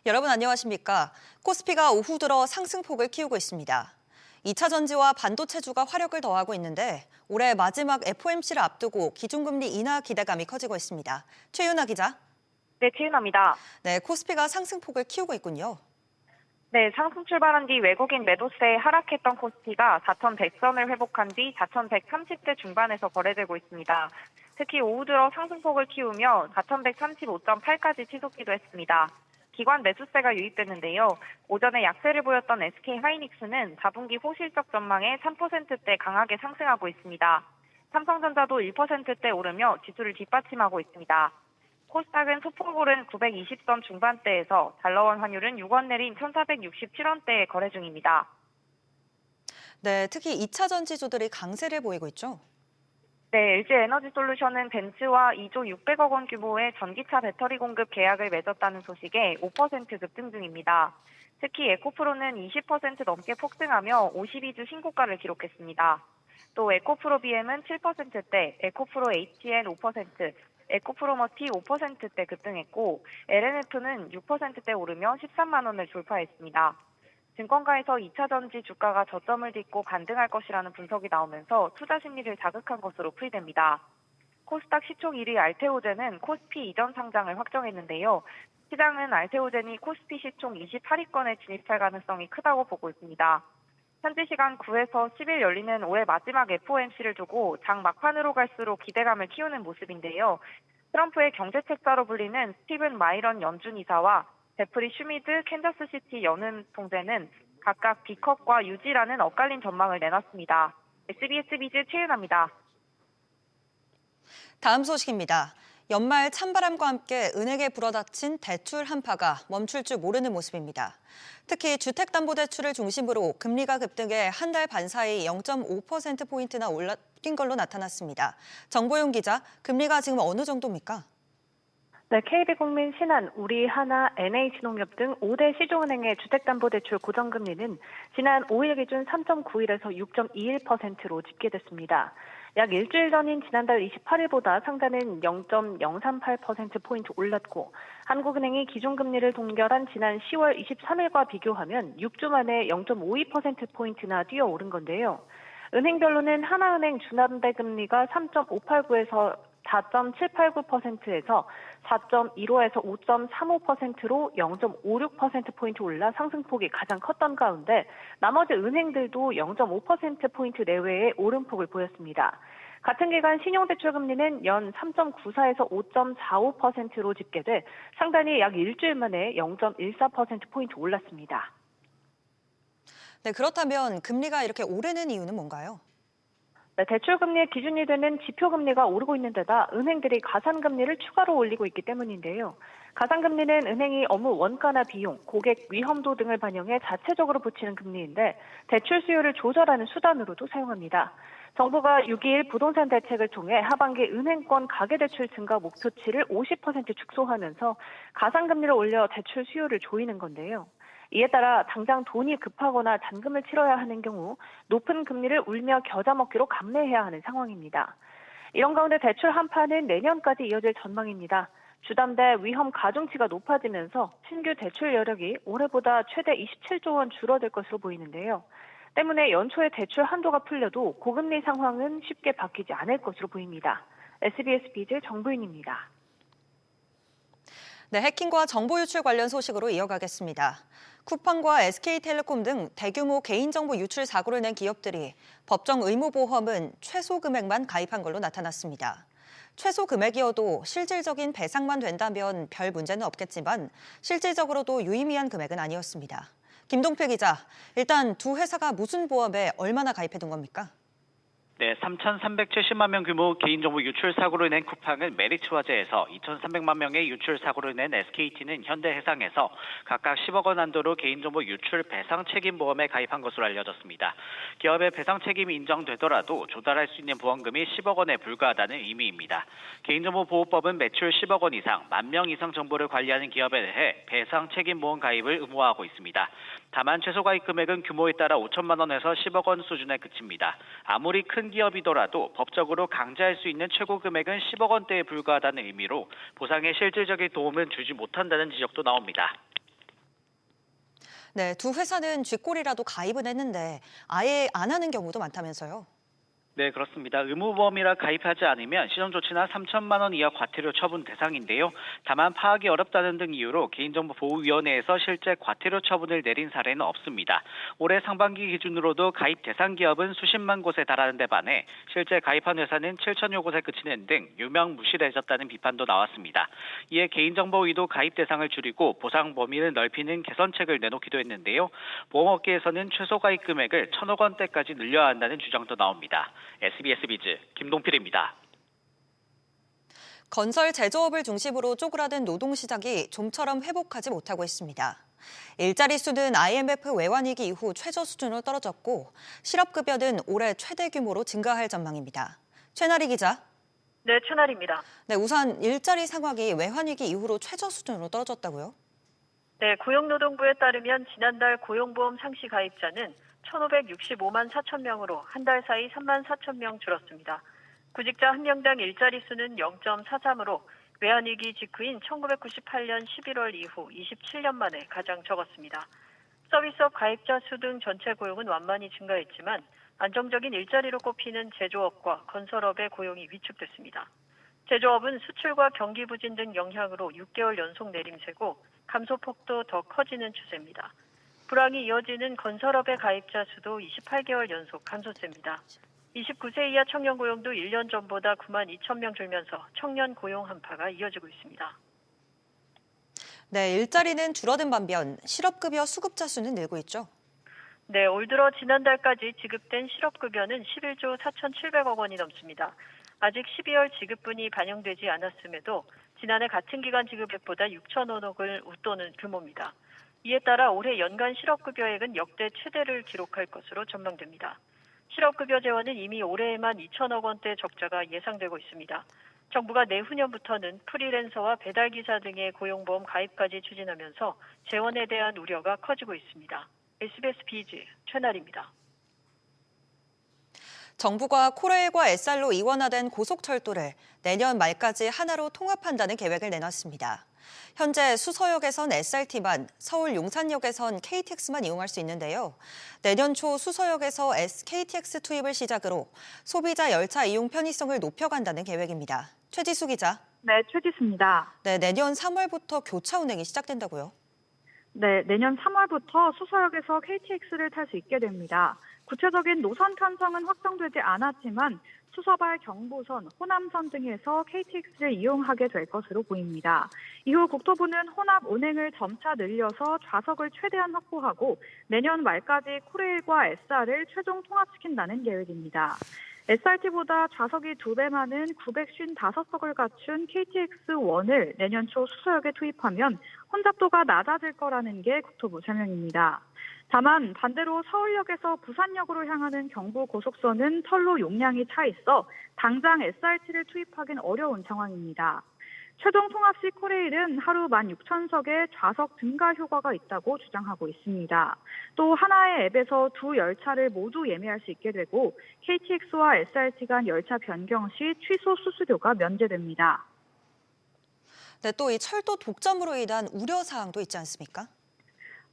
여러분 안녕하십니까? 코스피가 오후 들어 상승폭을 키우고 있습니다. 2차 전지와 반도체주가 화력을 더하고 있는데 올해 마지막 FOMC를 앞두고 기준금리 인하 기대감이 커지고 있습니다. 최윤아 기자. 네, 최윤아입니다. 네, 코스피가 상승폭을 키우고 있군요. 네, 상승 출발한 뒤 외국인 매도세에 하락했던 코스피가 4,100선을 회복한 뒤 4,130대 중반에서 거래되고 있습니다. 특히 오후 들어 상승폭을 키우며 4,135.8까지 치솟기도 했습니다. 기관 매수세가 유입됐는데요. 오전에 약세를 보였던 SK하이닉스는 4분기 호실적 전망에 3%대 강하게 상승하고 있습니다. 삼성전자도 1%대 오르며 지수를 뒷받침하고 있습니다. 코스닥은 소폭 오른 920선 중반대에서 달러원 환율은 6원 내린 1,467원대에 거래 중입니다. 네, 특히 2차 전지주들이 강세를 보이고 있죠. 네, LG에너지솔루션은 벤츠와 2조 600억 원 규모의 전기차 배터리 공급 계약을 맺었다는 소식에 5% 급등 중입니다. 특히 에코프로는 20% 넘게 폭등하며 52주 신고가를 기록했습니다. 또 에코프로비엠은 7%대, 에코프로 HN 5%, 에코프로머티 5%대 급등했고 LNF는 6%대 오르며 13만 원을 돌파했습니다. 증권가에서 2차 전지 주가가 저점을 딛고 반등할 것이라는 분석이 나오면서 투자 심리를 자극한 것으로 풀이됩니다. 코스닥 시총 1위 알테오젠은 코스피 이전 상장을 확정했는데요. 시장은 알테오젠이 코스피 시총 28위권에 진입할 가능성이 크다고 보고 있습니다. 현지 시간 9에서 10일 열리는 올해 마지막 FOMC를 두고 장 막판으로 갈수록 기대감을 키우는 모습인데요. 트럼프의 경제책자로 불리는 스티븐 마이런 연준 이사와 제프리 슈미드 캔자스시티 연은 총재는 각각 B컵과 유지라는 엇갈린 전망을 내놨습니다. SBS 비즈 최윤아입니다. 다음 소식입니다. 연말 찬바람과 함께 은행에 불어닥친 대출 한파가 멈출 줄 모르는 모습입니다. 특히 주택담보대출을 중심으로 금리가 급등해 한 달 반 사이 0.5%포인트나 뛰는 걸로 나타났습니다. 정보용 기자, 금리가 지금 어느 정도입니까? 네, KB국민, 신한, 우리하나, NH농협 등 5대 시중은행의 주택담보대출 고정금리는 지난 5일 기준 3.91에서 6.21%로 집계됐습니다. 약 일주일 전인 지난달 28일보다 상단은 0.038%포인트 올랐고 한국은행이 기준금리를 동결한 지난 10월 23일과 비교하면 6주 만에 0.52%포인트나 뛰어오른 건데요. 은행별로는 하나은행 주담대금리가 3.589에서 4.789%에서 4.15에서 5.35%로 0.56%포인트 올라 상승폭이 가장 컸던 가운데 나머지 은행들도 0.5%포인트 내외의 오름폭을 보였습니다. 같은 기간 신용대출금리는 연 3.94에서 5.45%로 집계돼 상단이 약 일주일 만에 0.14%포인트 올랐습니다. 네, 그렇다면 금리가 이렇게 오르는 이유는 뭔가요? 대출금리의 기준이 되는 지표금리가 오르고 있는 데다 은행들이 가산금리를 추가로 올리고 있기 때문인데요. 가산금리는 은행이 업무 원가나 비용, 고객 위험도 등을 반영해 자체적으로 붙이는 금리인데 대출 수요를 조절하는 수단으로도 사용합니다. 정부가 6일 부동산 대책을 통해 하반기 은행권 가계대출 증가 목표치를 50% 축소하면서 가산금리를 올려 대출 수요를 조이는 건데요. 이에 따라 당장 돈이 급하거나 잔금을 치러야 하는 경우 높은 금리를 울며 겨자 먹기로 감내해야 하는 상황입니다. 이런 가운데 대출 한파는 내년까지 이어질 전망입니다. 주담대 위험 가중치가 높아지면서 신규 대출 여력이 올해보다 최대 27조 원 줄어들 것으로 보이는데요. 때문에 연초에 대출 한도가 풀려도 고금리 상황은 쉽게 바뀌지 않을 것으로 보입니다. SBS 비즈 정부인입니다. 네, 해킹과 정보 유출 관련 소식으로 이어가겠습니다. 쿠팡과 SK텔레콤 등 대규모 개인정보 유출 사고를 낸 기업들이 법정 의무보험은 최소 금액만 가입한 걸로 나타났습니다. 최소 금액이어도 실질적인 배상만 된다면 별 문제는 없겠지만 실질적으로도 유의미한 금액은 아니었습니다. 김동필 기자, 일단 두 회사가 무슨 보험에 얼마나 가입해둔 겁니까? 네, 3,370만 명 규모 개인정보 유출 사고로 인한 쿠팡은 메리츠화재에서 2,300만 명의 유출 사고로 인한 SKT는 현대해상에서 각각 10억 원 한도로 개인정보 유출 배상 책임 보험에 가입한 것으로 알려졌습니다. 기업의 배상 책임이 인정되더라도 조달할 수 있는 보험금이 10억 원에 불과하다는 의미입니다. 개인정보 보호법은 매출 10억 원 이상, 10,000명 이상 정보를 관리하는 기업에 대해 배상 책임 보험 가입을 의무화하고 있습니다. 다만 최소 가입 금액은 규모에 따라 5천만 원에서 10억 원 수준에 그칩니다. 아무리 큰 기업이더라도 법적으로 강제할 수 있는 최고 금액은 10억 원대에 불과하다는 의미로 보상에 실질적인 도움은 주지 못한다는 지적도 나옵니다. 네, 두 회사는 쥐꼬리라도 가입은 했는데 아예 안 하는 경우도 많다면서요. 네, 그렇습니다. 의무보험이라 가입하지 않으면 시정조치나 3천만 원 이하 과태료 처분 대상인데요. 다만 파악이 어렵다는 등 이유로 개인정보보호위원회에서 실제 과태료 처분을 내린 사례는 없습니다. 올해 상반기 기준으로도 가입 대상 기업은 수십만 곳에 달하는 데 반해 실제 가입한 회사는 7천여 곳에 그치는 등 유명무실해졌다는 비판도 나왔습니다. 이에 개인정보위도 가입 대상을 줄이고 보상 범위를 넓히는 개선책을 내놓기도 했는데요. 보험업계에서는 최소 가입 금액을 1,000억 원대까지 늘려야 한다는 주장도 나옵니다. SBS 비즈 김동필입니다. 건설 제조업을 중심으로 쪼그라든 노동시장이 좀처럼 회복하지 못하고 있습니다. 일자리 수는 IMF 외환위기 이후 최저 수준으로 떨어졌고 실업급여는 올해 최대 규모로 증가할 전망입니다. 최나리 기자. 네, 최나리입니다. 네, 우선 일자리 상황이 외환위기 이후로 최저 수준으로 떨어졌다고요? 네, 고용노동부에 따르면 지난달 고용보험 상시 가입자는 1,565만 4천 명으로 한 달 사이 3만 4천 명 줄었습니다. 구직자 한 명당 일자리 수는 0.43으로 외환위기 직후인 1998년 11월 이후 27년 만에 가장 적었습니다. 서비스업 가입자 수 등 전체 고용은 완만히 증가했지만 안정적인 일자리로 꼽히는 제조업과 건설업의 고용이 위축됐습니다. 제조업은 수출과 경기 부진 등 영향으로 6개월 연속 내림세고 감소폭도 더 커지는 추세입니다. 불황이 이어지는 건설업의 가입자 수도 28개월 연속 감소세입니다. 29세 이하 청년 고용도 1년 전보다 9만 2천 명 줄면서 청년 고용 한파가 이어지고 있습니다. 네, 일자리는 줄어든 반면 실업급여 수급자 수는 늘고 있죠. 네, 올 들어 지난달까지 지급된 실업급여는 11조 4,700억 원이 넘습니다. 아직 12월 지급분이 반영되지 않았음에도 지난해 같은 기간 지급액보다 6천억을 웃도는 규모입니다. 이에 따라 올해 연간 실업급여액은 역대 최대를 기록할 것으로 전망됩니다. 실업급여 재원은 이미 올해에만 2천억 원대 적자가 예상되고 있습니다. 정부가 내후년부터는 프리랜서와 배달기사 등의 고용보험 가입까지 추진하면서 재원에 대한 우려가 커지고 있습니다. SBS 비즈 최나리입니다. 정부가 코레일과 SR로 이원화된 고속철도를 내년 말까지 하나로 통합한다는 계획을 내놨습니다. 현재 수서역에선 SRT만, 서울 용산역에선 KTX만 이용할 수 있는데요. 내년 초 수서역에서 KTX 투입을 시작으로 소비자 열차 이용 편의성을 높여간다는 계획입니다. 최지수 기자. 네, 최지수입니다. 네, 내년 3월부터 교차 운행이 시작된다고요? 네, 내년 3월부터 수서역에서 KTX를 탈 수 있게 됩니다. 구체적인 노선 편성은 확정되지 않았지만 수서발 경부선, 호남선 등에서 KTX를 이용하게 될 것으로 보입니다. 이후 국토부는 혼합 운행을 점차 늘려서 좌석을 최대한 확보하고 내년 말까지 코레일과 SR을 최종 통합시킨다는 계획입니다. SRT보다 좌석이 2배 많은 955석을 갖춘 KTX1을 내년 초 수서역에 투입하면 혼잡도가 낮아질 거라는 게 국토부 설명입니다. 다만 반대로 서울역에서 부산역으로 향하는 경부고속선은 선로 용량이 차 있어 당장 SRT를 투입하긴 어려운 상황입니다. 최종 통합 시 코레일은 하루 16,000석의 좌석 증가 효과가 있다고 주장하고 있습니다. 또 하나의 앱에서 두 열차를 모두 예매할 수 있게 되고 KTX와 SRT 간 열차 변경 시 취소 수수료가 면제됩니다. 네, 또 이 철도 독점으로 인한 우려 사항도 있지 않습니까?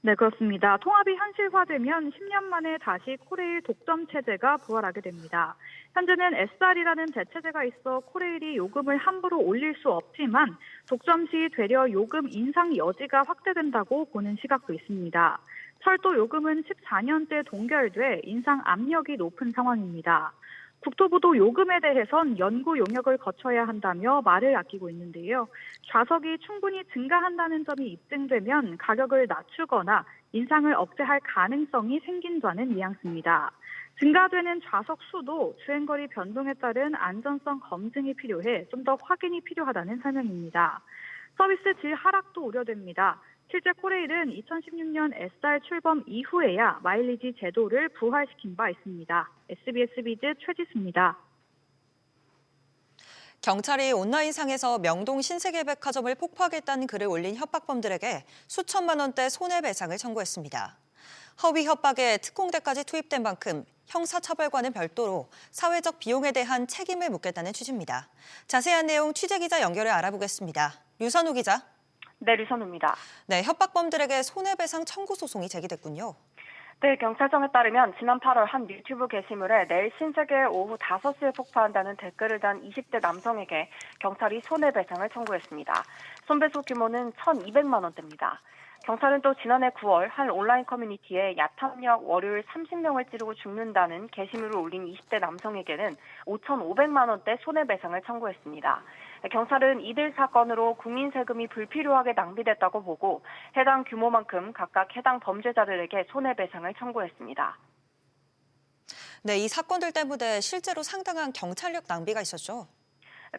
네, 그렇습니다. 통합이 현실화되면 10년 만에 다시 코레일 독점 체제가 부활하게 됩니다. 현재는 SR이라는 대체제가 있어 코레일이 요금을 함부로 올릴 수 없지만 독점 시 되려 요금 인상 여지가 확대된다고 보는 시각도 있습니다. 철도 요금은 14년째 동결돼 인상 압력이 높은 상황입니다. 국토부도 요금에 대해선 연구 용역을 거쳐야 한다며 말을 아끼고 있는데요. 좌석이 충분히 증가한다는 점이 입증되면 가격을 낮추거나 인상을 억제할 가능성이 생긴다는 뉘앙스입니다. 증가되는 좌석 수도 주행거리 변동에 따른 안전성 검증이 필요해 좀 더 확인이 필요하다는 설명입니다. 서비스 질 하락도 우려됩니다. 실제 코레일은 2016년 SR 출범 이후에야 마일리지 제도를 부활시킨 바 있습니다. SBS 비즈 최지수입니다. 경찰이 온라인상에서 명동 신세계백화점을 폭파하겠다는 글을 올린 협박범들에게 수천만 원대 손해배상을 청구했습니다. 허위 협박에 특공대까지 투입된 만큼 형사처벌과는 별도로 사회적 비용에 대한 책임을 묻겠다는 취지입니다. 자세한 내용 취재기자 연결해 알아보겠습니다. 류선우 기자. 네, 류선우입니다. 네, 협박범들에게 손해배상 청구 소송이 제기됐군요. 네, 경찰청에 따르면 지난 8월 한 유튜브 게시물에 내일 신세계 오후 5시에 폭파한다는 댓글을 단 20대 남성에게 경찰이 손해배상을 청구했습니다. 손배소 규모는 1,200만 원대입니다. 경찰은 또 지난해 9월 한 온라인 커뮤니티에 야탐역 월요일 30명을 찌르고 죽는다는 게시물을 올린 20대 남성에게는 5,500만 원대 손해배상을 청구했습니다. 경찰은 이들 사건으로 국민 세금이 불필요하게 낭비됐다고 보고 해당 규모만큼 각각 해당 범죄자들에게 손해배상을 청구했습니다. 네, 이 사건들 때문에 실제로 상당한 경찰력 낭비가 있었죠.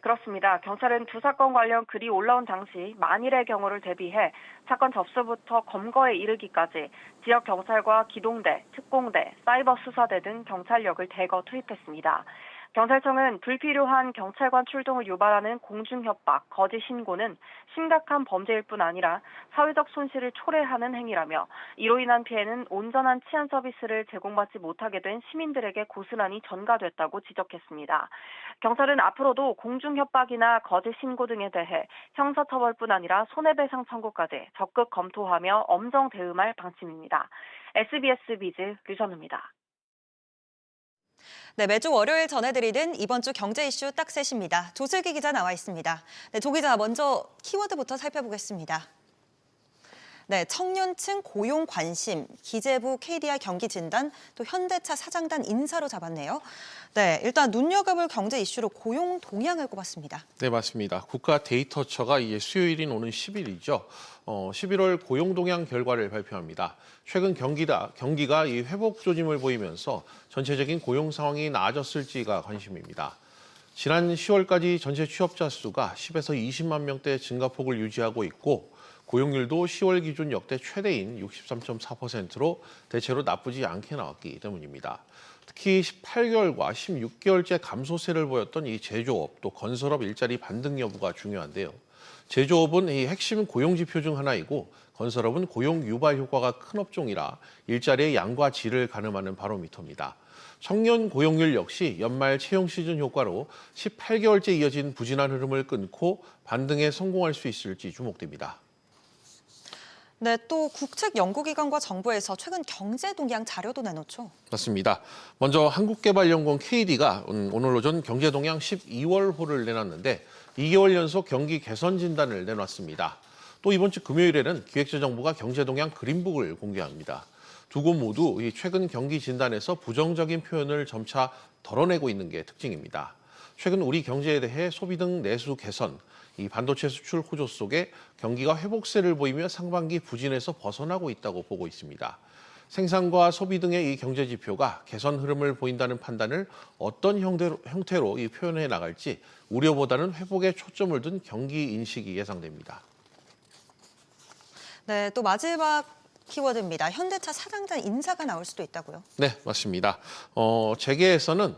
그렇습니다. 경찰은 두 사건 관련 글이 올라온 당시 만일의 경우를 대비해 사건 접수부터 검거에 이르기까지 지역 경찰과 기동대, 특공대, 사이버 수사대 등 경찰력을 대거 투입했습니다. 경찰청은 불필요한 경찰관 출동을 유발하는 공중협박, 거짓 신고는 심각한 범죄일 뿐 아니라 사회적 손실을 초래하는 행위라며 이로 인한 피해는 온전한 치안 서비스를 제공받지 못하게 된 시민들에게 고스란히 전가됐다고 지적했습니다. 경찰은 앞으로도 공중협박이나 거짓 신고 등에 대해 형사처벌뿐 아니라 손해배상 청구까지 적극 검토하며 엄정 대응할 방침입니다. SBS 비즈 류선우입니다. 네, 매주 월요일 전해드리는 이번 주 경제 이슈 딱 셋입니다. 조슬기 기자 나와 있습니다. 네, 조 기자 먼저 키워드부터 살펴보겠습니다. 네, 청년층 고용 관심, 기재부 KDI 경기 진단, 또 현대차 사장단 인사로 잡았네요. 네, 일단 눈여겨볼 경제 이슈로 고용 동향을 꼽았습니다. 네, 맞습니다. 국가 데이터처가 수요일인 오는 10일이죠. 11월 고용 동향 결과를 발표합니다. 최근 경기가 이 회복 조짐을 보이면서 전체적인 고용 상황이 나아졌을지가 관심입니다. 지난 10월까지 전체 취업자 수가 10에서 20만 명대 증가폭을 유지하고 있고 고용률도 10월 기준 역대 최대인 63.4%로 대체로 나쁘지 않게 나왔기 때문입니다. 특히 18개월과 16개월째 감소세를 보였던 이 제조업 또 건설업 일자리 반등 여부가 중요한데요. 제조업은 이 핵심 고용 지표 중 하나이고 건설업은 고용 유발 효과가 큰 업종이라 일자리의 양과 질을 가늠하는 바로미터입니다. 청년 고용률 역시 연말 채용 시즌 효과로 18개월째 이어진 부진한 흐름을 끊고 반등에 성공할 수 있을지 주목됩니다. 네, 또 국책 연구기관과 정부에서 최근 경제 동향 자료도 내놓죠. 맞습니다. 먼저 한국개발연구원 KD가 오늘 오전 경제 동향 12월호를 내놨는데 2개월 연속 경기 개선 진단을 내놨습니다. 또 이번 주 금요일에는 기획재정부가 경제 동향 그린북을 공개합니다. 두 곳 모두 이 최근 경기 진단에서 부정적인 표현을 점차 덜어내고 있는 게 특징입니다. 최근 우리 경제에 대해 소비 등 내수 개선, 이 반도체 수출 호조 속에 경기가 회복세를 보이며 상반기 부진에서 벗어나고 있다고 보고 있습니다. 생산과 소비 등의 이 경제 지표가 개선 흐름을 보인다는 판단을 어떤 형태로 이 표현해 나갈지 우려보다는 회복에 초점을 둔 경기 인식이 예상됩니다. 네, 또 마지막 키워드입니다. 현대차 사장단 인사가 나올 수도 있다고요? 네, 맞습니다. 재계에서는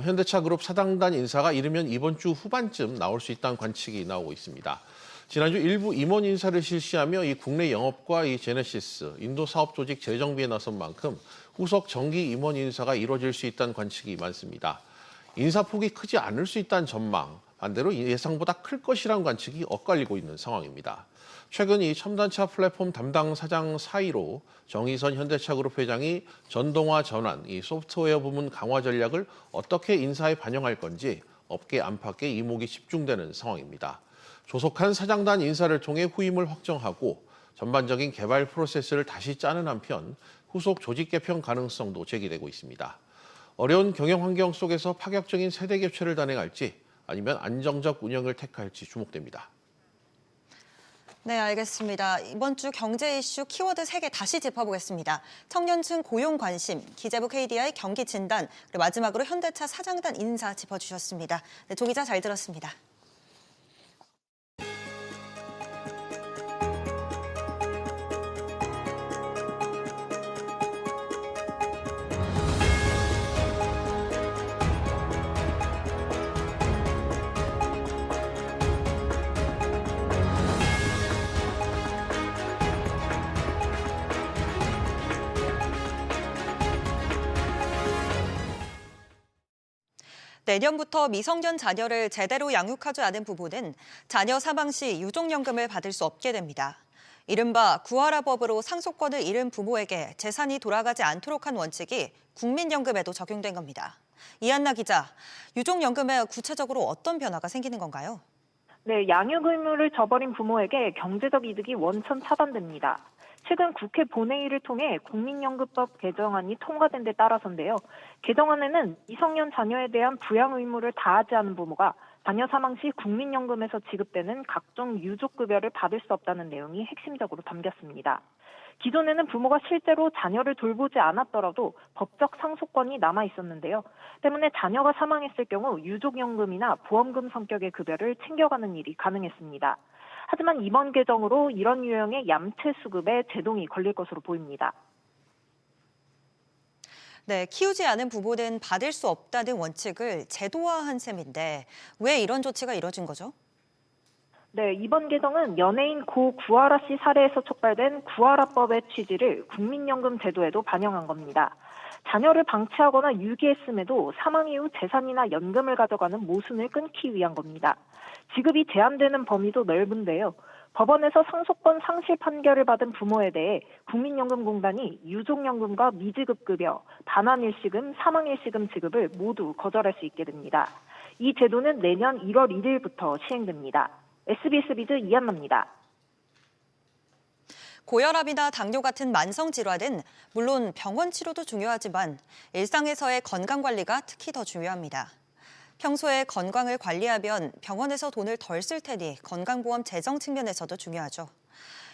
현대차 그룹 사장단 인사가 이르면 이번 주 후반쯤 나올 수 있다는 관측이 나오고 있습니다. 지난주 일부 임원 인사를 실시하며 이 국내 영업과 이 제네시스, 인도 사업 조직 재정비에 나선 만큼 후속 정기 임원 인사가 이루어질 수 있다는 관측이 많습니다. 인사폭이 크지 않을 수 있다는 전망, 반대로 예상보다 클 것이라는 관측이 엇갈리고 있는 상황입니다. 최근 이 첨단차 플랫폼 담당 사장 사이로 정의선 현대차그룹 회장이 전동화 전환, 이 소프트웨어 부문 강화 전략을 어떻게 인사에 반영할 건지 업계 안팎에 이목이 집중되는 상황입니다. 조속한 사장단 인사를 통해 후임을 확정하고 전반적인 개발 프로세스를 다시 짜는 한편 후속 조직 개편 가능성도 제기되고 있습니다. 어려운 경영 환경 속에서 파격적인 세대 교체를 단행할지 아니면 안정적 운영을 택할지 주목됩니다. 네, 알겠습니다. 이번 주 경제 이슈 키워드 3개 다시 짚어보겠습니다. 청년층 고용 관심, 기재부 KDI 경기 진단, 그리고 마지막으로 현대차 사장단 인사 짚어주셨습니다. 네, 조 기자 잘 들었습니다. 내년부터 미성년 자녀를 제대로 양육하지 않은 부부는 자녀 사망 시 유족연금을 받을 수 없게 됩니다. 이른바 구하라법으로 상속권을 잃은 부모에게 재산이 돌아가지 않도록 한 원칙이 국민연금에도 적용된 겁니다. 이한나 기자, 유족연금에 구체적으로 어떤 변화가 생기는 건가요? 네, 양육 의무를 저버린 부모에게 경제적 이득이 원천 차단됩니다. 최근 국회 본회의를 통해 국민연금법 개정안이 통과된 데 따라서인데요. 개정안에는 미성년 자녀에 대한 부양 의무를 다하지 않은 부모가 자녀 사망 시 국민연금에서 지급되는 각종 유족급여를 받을 수 없다는 내용이 핵심적으로 담겼습니다. 기존에는 부모가 실제로 자녀를 돌보지 않았더라도 법적 상속권이 남아 있었는데요. 때문에 자녀가 사망했을 경우 유족연금이나 보험금 성격의 급여를 챙겨가는 일이 가능했습니다. 하지만 이번 개정으로 이런 유형의 얌체수급에 제동이 걸릴 것으로 보입니다. 네, 키우지 않은 부모는 받을 수 없다는 원칙을 제도화한 셈인데 왜 이런 조치가 이뤄진 거죠? 네, 이번 개정은 연예인 고 구하라 씨 사례에서 촉발된 구하라법의 취지를 국민연금 제도에도 반영한 겁니다. 자녀를 방치하거나 유기했음에도 사망 이후 재산이나 연금을 가져가는 모순을 끊기 위한 겁니다. 지급이 제한되는 범위도 넓은데요. 법원에서 상속권 상실 판결을 받은 부모에 대해 국민연금공단이 유족연금과 미지급급여, 반환일시금, 사망일시금 지급을 모두 거절할 수 있게 됩니다. 이 제도는 내년 1월 1일부터 시행됩니다. SBS 비즈 이한나입니다. 고혈압이나 당뇨 같은 만성 질환은 물론 병원 치료도 중요하지만 일상에서의 건강 관리가 특히 더 중요합니다. 평소에 건강을 관리하면 병원에서 돈을 덜 쓸 테니 건강보험 재정 측면에서도 중요하죠.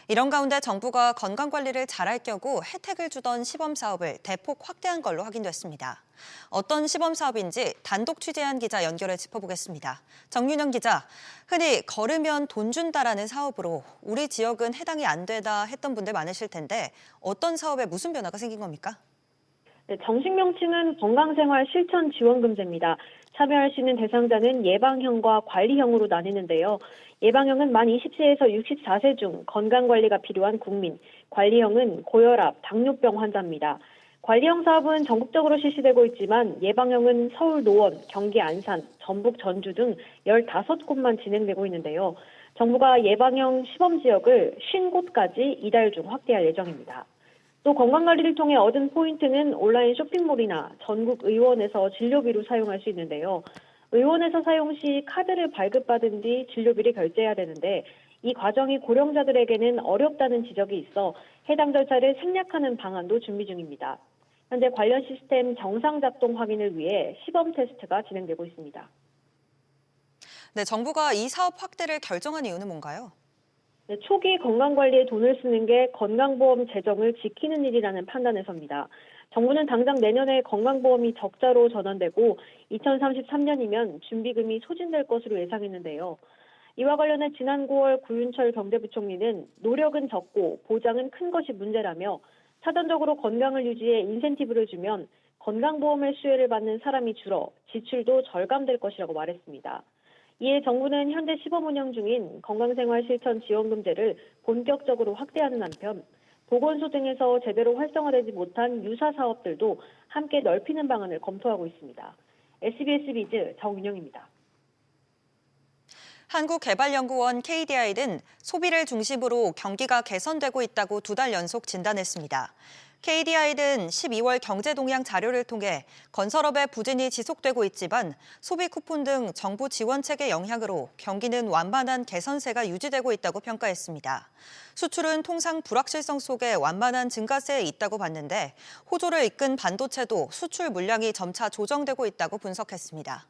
이런 가운데 정부가 건강관리를 잘할 경우 혜택을 주던 시범사업을 대폭 확대한 걸로 확인됐습니다. 어떤 시범사업인지 단독 취재한 기자 연결해 짚어보겠습니다. 정윤영 기자, 흔히 걸으면 돈 준다라는 사업으로 우리 지역은 해당이 안 되다 했던 분들 많으실 텐데 어떤 사업에 무슨 변화가 생긴 겁니까? 네, 정식 명칭은 건강생활 실천 지원금제입니다. 참여할 수 있는 대상자는 예방형과 관리형으로 나뉘는데요. 예방형은 만 20세에서 64세 중 건강관리가 필요한 국민, 관리형은 고혈압, 당뇨병 환자입니다. 관리형 사업은 전국적으로 실시되고 있지만 예방형은 서울 노원, 경기 안산, 전북 전주 등 15곳만 진행되고 있는데요. 정부가 예방형 시범지역을 50곳까지 이달 중 확대할 예정입니다. 또 건강관리를 통해 얻은 포인트는 온라인 쇼핑몰이나 전국 의원에서 진료비로 사용할 수 있는데요. 의원에서 사용 시 카드를 발급받은 뒤 진료비를 결제해야 되는데 이 과정이 고령자들에게는 어렵다는 지적이 있어 해당 절차를 생략하는 방안도 준비 중입니다. 현재 관련 시스템 정상 작동 확인을 위해 시범 테스트가 진행되고 있습니다. 네, 정부가 이 사업 확대를 결정한 이유는 뭔가요? 네, 초기 건강관리에 돈을 쓰는 게 건강보험 재정을 지키는 일이라는 판단에서입니다. 정부는 당장 내년에 건강보험이 적자로 전환되고 2033년이면 준비금이 소진될 것으로 예상했는데요. 이와 관련해 지난 9월 구윤철 경제부총리는 노력은 적고 보장은 큰 것이 문제라며 사전적으로 건강을 유지해 인센티브를 주면 건강보험의 수혜를 받는 사람이 줄어 지출도 절감될 것이라고 말했습니다. 이에 정부는 현재 시범 운영 중인 건강생활 실천 지원금제를 본격적으로 확대하는 한편 보건소 등에서 제대로 활성화되지 못한 유사 사업들도 함께 넓히는 방안을 검토하고 있습니다. SBS 비즈 정윤영입니다. 한국개발연구원 KDI는 소비를 중심으로 경기가 개선되고 있다고 2달 연속 진단했습니다. KDI는 12월 경제동향 자료를 통해 건설업의 부진이 지속되고 있지만 소비 쿠폰 등 정부 지원책의 영향으로 경기는 완만한 개선세가 유지되고 있다고 평가했습니다. 수출은 통상 불확실성 속에 완만한 증가세에 있다고 봤는데 호조를 이끈 반도체도 수출 물량이 점차 조정되고 있다고 분석했습니다.